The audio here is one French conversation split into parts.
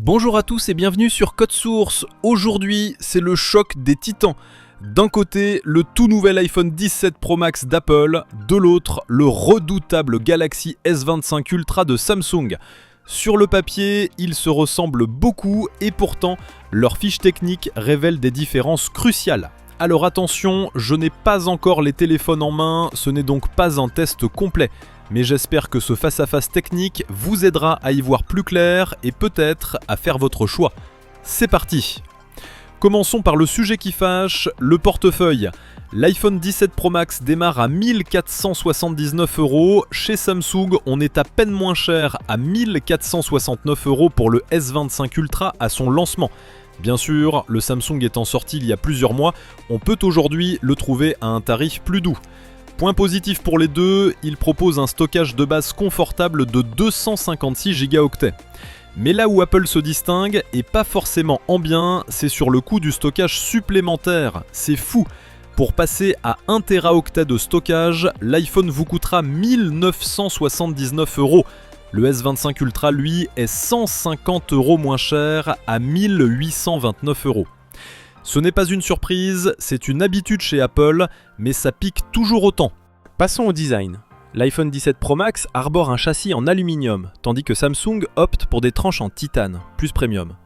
Bonjour à tous et bienvenue sur Code Source. Aujourd'hui, c'est le choc des titans. D'un côté, le tout nouvel iPhone 17 Pro Max d'Apple, de l'autre, le redoutable Galaxy S25 Ultra de Samsung. Sur le papier, ils se ressemblent beaucoup et pourtant, leurs fiches techniques révèlent des différences cruciales. Alors attention, je n'ai pas encore les téléphones en main, ce n'est donc pas un test complet. Mais j'espère que ce face-à-face technique vous aidera à y voir plus clair et peut-être à faire votre choix. C'est parti! Commençons par le sujet qui fâche, le portefeuille. L'iPhone 17 Pro Max démarre à 1479 €. Chez Samsung, on est à peine moins cher à 1469 € pour le S25 Ultra à son lancement. Bien sûr, le Samsung étant sorti il y a plusieurs mois, on peut aujourd'hui le trouver à un tarif plus doux. Point positif pour les deux, il propose un stockage de base confortable de 256 Go. Mais là où Apple se distingue, et pas forcément en bien, c'est sur le coût du stockage supplémentaire. C'est fou! Pour passer à 1 Teraoctet de stockage, l'iPhone vous coûtera 1979 €. Le S25 Ultra, lui, est 150 € moins cher, à 1829 €. Ce n'est pas une surprise, c'est une habitude chez Apple, mais ça pique toujours autant. Passons au design. L'iPhone 17 Pro Max arbore un châssis en aluminium, tandis que Samsung opte pour des tranches en titane, plus premium.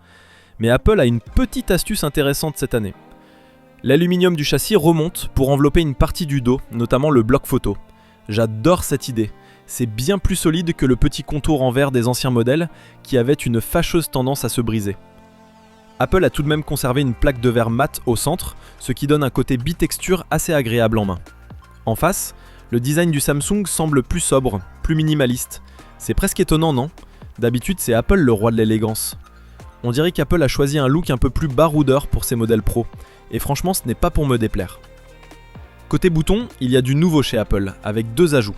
Mais Apple a une petite astuce intéressante cette année. L'aluminium du châssis remonte pour envelopper une partie du dos, notamment le bloc photo. J'adore cette idée. C'est bien plus solide que le petit contour en verre des anciens modèles, qui avaient une fâcheuse tendance à se briser. Apple a tout de même conservé une plaque de verre mat au centre, ce qui donne un côté bitexture assez agréable en main. En face, le design du Samsung semble plus sobre, plus minimaliste. C'est presque étonnant, non ? D'habitude, c'est Apple le roi de l'élégance. On dirait qu'Apple a choisi un look un peu plus baroudeur pour ses modèles pro, et franchement, ce n'est pas pour me déplaire. Côté bouton, il y a du nouveau chez Apple, avec 2 ajouts.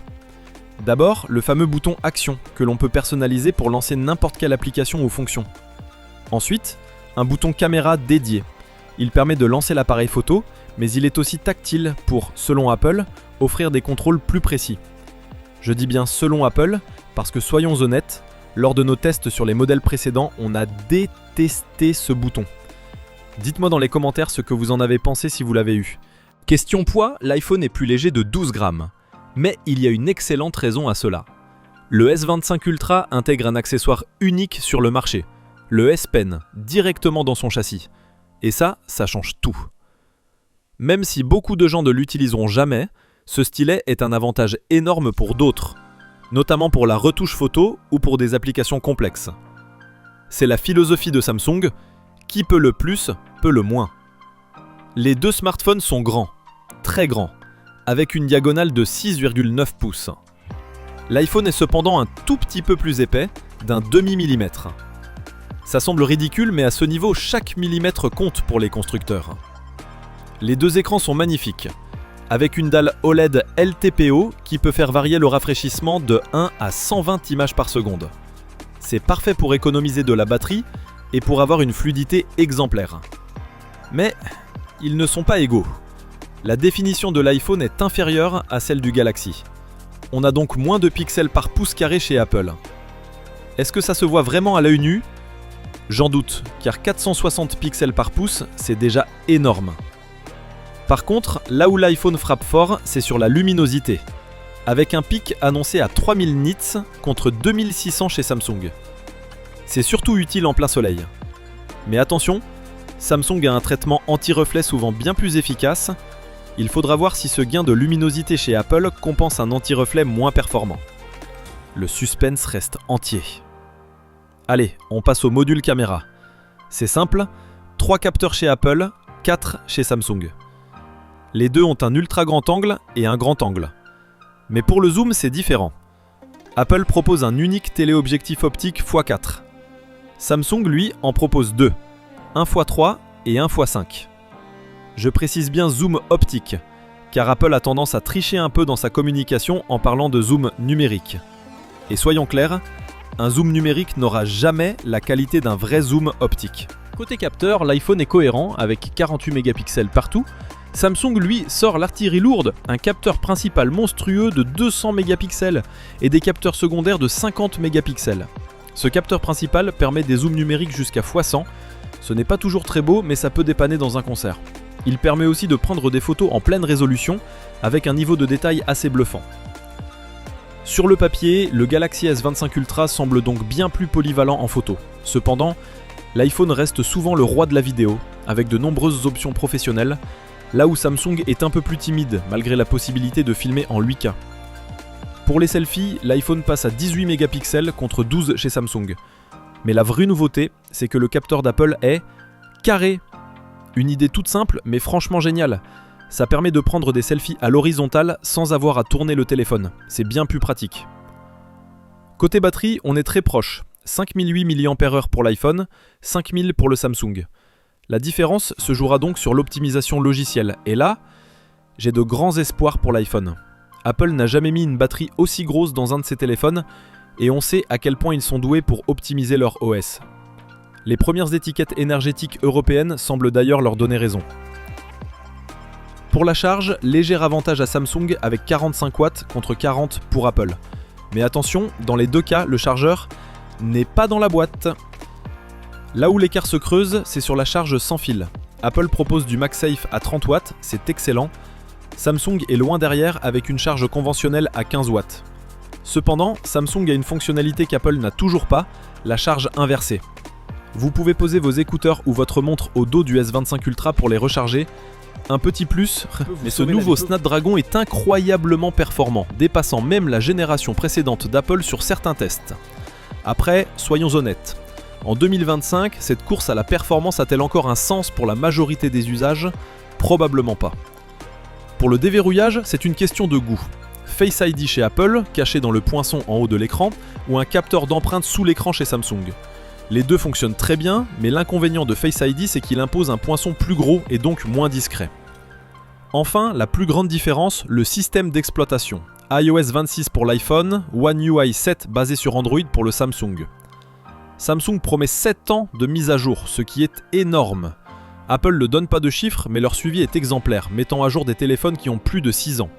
D'abord, le fameux bouton Action, que l'on peut personnaliser pour lancer n'importe quelle application ou fonction. Ensuite, un bouton caméra dédié. Il permet de lancer l'appareil photo, mais il est aussi tactile pour, selon Apple, offrir des contrôles plus précis. Je dis bien selon Apple, parce que soyons honnêtes, lors de nos tests sur les modèles précédents, on a détesté ce bouton. Dites-moi dans les commentaires ce que vous en avez pensé si vous l'avez eu. Question poids, l'iPhone est plus léger de 12 grammes. Mais il y a une excellente raison à cela. Le S25 Ultra intègre un accessoire unique sur le marché. Le S Pen, directement dans son châssis. Et ça change tout. Même si beaucoup de gens ne l'utiliseront jamais, ce stylet est un avantage énorme pour d'autres, notamment pour la retouche photo ou pour des applications complexes. C'est la philosophie de Samsung, qui peut le plus, peut le moins. Les deux smartphones sont grands, très grands, avec une diagonale de 6,9 pouces. L'iPhone est cependant un tout petit peu plus épais, d'un demi-millimètre. Ça semble ridicule, mais à ce niveau, chaque millimètre compte pour les constructeurs. Les deux écrans sont magnifiques, avec une dalle OLED LTPO qui peut faire varier le rafraîchissement de 1 à 120 images par seconde. C'est parfait pour économiser de la batterie et pour avoir une fluidité exemplaire. Mais ils ne sont pas égaux. La définition de l'iPhone est inférieure à celle du Galaxy. On a donc moins de pixels par pouce carré chez Apple. Est-ce que ça se voit vraiment à l'œil nu ? J'en doute, car 460 pixels par pouce, c'est déjà énorme. Par contre, là où l'iPhone frappe fort, c'est sur la luminosité, avec un pic annoncé à 3000 nits contre 2600 chez Samsung. C'est surtout utile en plein soleil. Mais attention, Samsung a un traitement anti-reflet souvent bien plus efficace. Il faudra voir si ce gain de luminosité chez Apple compense un anti-reflet moins performant. Le suspense reste entier. Allez, on passe au module caméra. C'est simple, 3 capteurs chez Apple, 4 chez Samsung. Les deux ont un ultra grand angle et un grand angle. Mais pour le zoom, c'est différent. Apple propose un unique téléobjectif optique x4. Samsung, lui, en propose 2, 1x3 et 1x5. Je précise bien zoom optique, car Apple a tendance à tricher un peu dans sa communication en parlant de zoom numérique. Et soyons clairs, un zoom numérique n'aura jamais la qualité d'un vrai zoom optique. Côté capteur, l'iPhone est cohérent avec 48 mégapixels partout. Samsung, lui, sort l'artillerie lourde, un capteur principal monstrueux de 200 mégapixels et des capteurs secondaires de 50 mégapixels. Ce capteur principal permet des zooms numériques jusqu'à x100. Ce n'est pas toujours très beau, mais ça peut dépanner dans un concert. Il permet aussi de prendre des photos en pleine résolution, avec un niveau de détail assez bluffant. Sur le papier, le Galaxy S25 Ultra semble donc bien plus polyvalent en photo. Cependant, l'iPhone reste souvent le roi de la vidéo, avec de nombreuses options professionnelles, là où Samsung est un peu plus timide, malgré la possibilité de filmer en 8K. Pour les selfies, l'iPhone passe à 18 mégapixels contre 12 chez Samsung. Mais la vraie nouveauté, c'est que le capteur d'Apple est carré. Une idée toute simple, mais franchement géniale. Ça permet de prendre des selfies à l'horizontale sans avoir à tourner le téléphone. C'est bien plus pratique. Côté batterie, on est très proche. 5008 mAh pour l'iPhone, 5000 pour le Samsung. La différence se jouera donc sur l'optimisation logicielle. Et là, j'ai de grands espoirs pour l'iPhone. Apple n'a jamais mis une batterie aussi grosse dans un de ses téléphones et on sait à quel point ils sont doués pour optimiser leur OS. Les premières étiquettes énergétiques européennes semblent d'ailleurs leur donner raison. Pour la charge, léger avantage à Samsung avec 45 watts contre 40 pour Apple. Mais attention, dans les deux cas, le chargeur n'est pas dans la boîte. Là où l'écart se creuse, c'est sur la charge sans fil. Apple propose du MagSafe à 30 watts, c'est excellent. Samsung est loin derrière avec une charge conventionnelle à 15 watts. Cependant, Samsung a une fonctionnalité qu'Apple n'a toujours pas, la charge inversée. Vous pouvez poser vos écouteurs ou votre montre au dos du S25 Ultra pour les recharger. Un petit plus, mais ce nouveau Snapdragon est incroyablement performant, dépassant même la génération précédente d'Apple sur certains tests. Après, soyons honnêtes. En 2025, cette course à la performance a-t-elle encore un sens pour la majorité des usages ? Probablement pas. Pour le déverrouillage, c'est une question de goût. Face ID chez Apple, caché dans le poinçon en haut de l'écran, ou un capteur d'empreinte sous l'écran chez Samsung. Les deux fonctionnent très bien, mais l'inconvénient de Face ID, c'est qu'il impose un poinçon plus gros et donc moins discret. Enfin, la plus grande différence, le système d'exploitation. iOS 26 pour l'iPhone, One UI 7 basé sur Android pour le Samsung. Samsung promet 7 ans de mise à jour, ce qui est énorme. Apple ne donne pas de chiffres, mais leur suivi est exemplaire, mettant à jour des téléphones qui ont plus de 6 ans.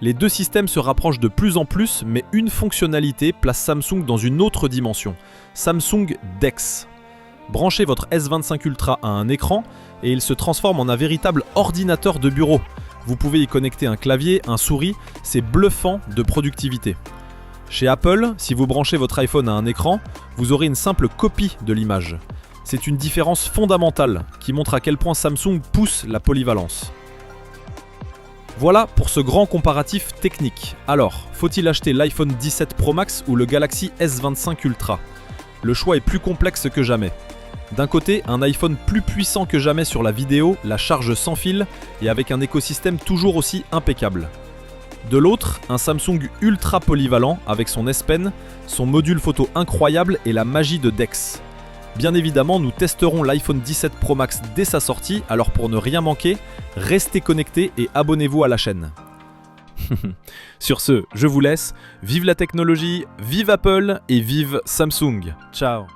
Les deux systèmes se rapprochent de plus en plus, mais une fonctionnalité place Samsung dans une autre dimension. Samsung DeX. Branchez votre S25 Ultra à un écran et il se transforme en un véritable ordinateur de bureau. Vous pouvez y connecter un clavier, un souris, c'est bluffant de productivité. Chez Apple, si vous branchez votre iPhone à un écran, vous aurez une simple copie de l'image. C'est une différence fondamentale qui montre à quel point Samsung pousse la polyvalence. Voilà pour ce grand comparatif technique. Alors, faut-il acheter l'iPhone 17 Pro Max ou le Galaxy S25 Ultra ? Le choix est plus complexe que jamais. D'un côté, un iPhone plus puissant que jamais sur la vidéo, la charge sans fil et avec un écosystème toujours aussi impeccable. De l'autre, un Samsung ultra polyvalent avec son S Pen, son module photo incroyable et la magie de DeX. Bien évidemment, nous testerons l'iPhone 17 Pro Max dès sa sortie, alors pour ne rien manquer, restez connectés et abonnez-vous à la chaîne. Sur ce, je vous laisse. Vive la technologie, vive Apple et vive Samsung. Ciao.